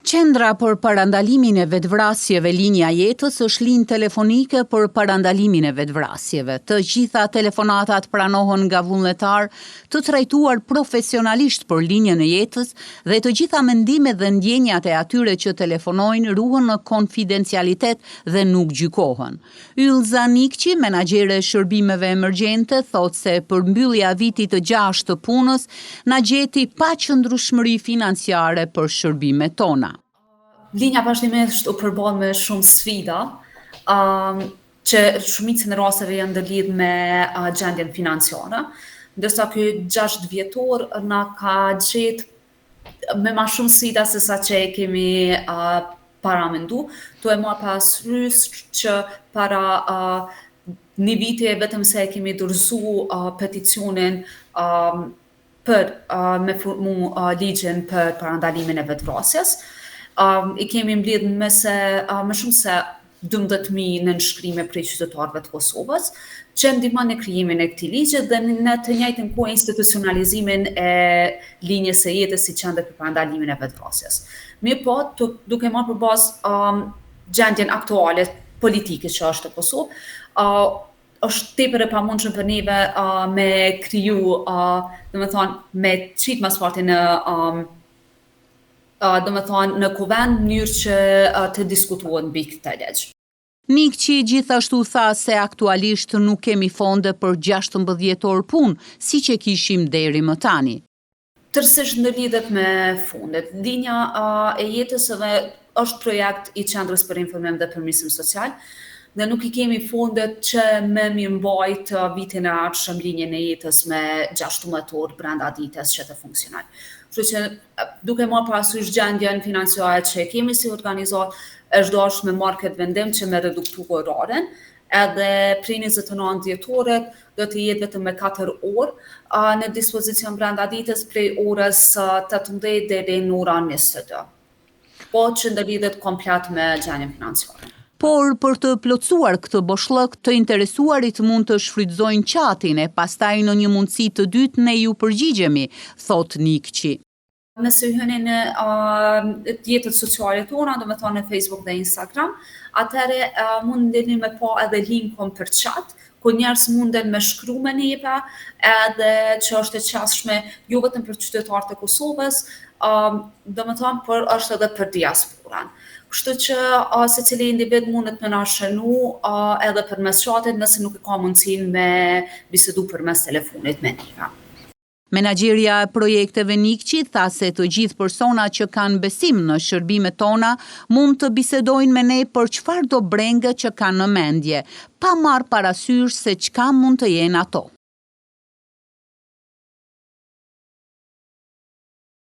Qendra për parandalimin e vetvrasjeve Linja Jetës është linjë telefonike për parandalimin e vetvrasjeve. Të gjitha telefonatat pranohen nga vullnetar të trajtuar profesionalisht për Linjën e Jetës dhe të gjitha mendimet dhe ndjenjat e atyre që telefonojnë ruhen në konfidencialitet dhe nuk gjykohen. Ylza Nikçi, menaxhere e shërbimeve emergjente, thotë se përmbyllja vitit të 6 të punës na gjeti pa qëndrueshmëri financiare për shërbimet tona. Linja vazhdimisht u përball me shumë sfida, që shumicën e rasteve janë lidhur me gjendjen financiare, ndërsa ky 6 vjetor na ka gjetë me ma shumë sfida se sa që kemi paramendu. To e marr parasysh që para një viti vetëm se kemi dorëzuar peticionin për me formu ligjin për parandalimin e vetvrasjes. I kemi mbledhur më shumë se 12.000 nënshkrime prej qytetarëve të Kosovës, që ndihmon në krijimin e këtij ligji dhe në të njëjtën kohë institucionalizimin e linjës së jetës si qendër për parandalimin e vetvrasjes. Mirëpo, duke marrë përbazë gjendjen aktuale politike që është në Kosovë, është tepër e pamundshme për neve me kriju, me çit masfarti në kuvend mënyrë që të diskutohet mbi këtë ligj. Nikçi gjithashtu tha se aktualisht nuk kemi fonde për 16 orë punë, siç e kishim deri më tani. Tërësisht ndërlidhet me fondet. Linja e jetës është projekt i Qendrës për Informim dhe Përmirësim Social, dhe nuk I kemi fondet që me mirëmbajt vitin e ardhshëm linjën e jetës me 16 orë brenda ditës që të funksionojë. Kështu që duke marrë parasysh gjendjen financiare që kemi si organizat, është dashur me marrë këtë vendim që me reduktu oraren, edhe prej 29 dhjetorit do të jetë vetëm me 4 orë në dispozicion brenda ditës prej orës 18 deri në orën 22. Po që ndërlidhet komplet me gjendjen financiare. Por për të plotësuar këtë boshllëk, të interesuarit mund të shfrytëzojnë qatin e pastaj në një mundësi të dytë ne ju përgjigjemi, thot Nikçi. Nëse hyni në rrjetet sociale tona, do me thonë në Facebook dhe Instagram, atëherë mundeni me pa edhe linkon për chat, ku njerëz munden me shkru me neve, edhe që është e qasshme jo vetëm për qytetarët e Kosovës, do me thonë, por është edhe për diasporan. Kështu që secili individ mundet me na shënu edhe përmes chatit nëse nuk ka mundësinë me bisedu përmes telefonit me neve. Menaxheria e projekteve Nikçi tha se të gjithë personat që kanë besim në shërbimet tona mund të bisedojnë me ne për çfarëdo brengë që kanë në mendje, pa marrë parasysh se çka mund të jenë ato.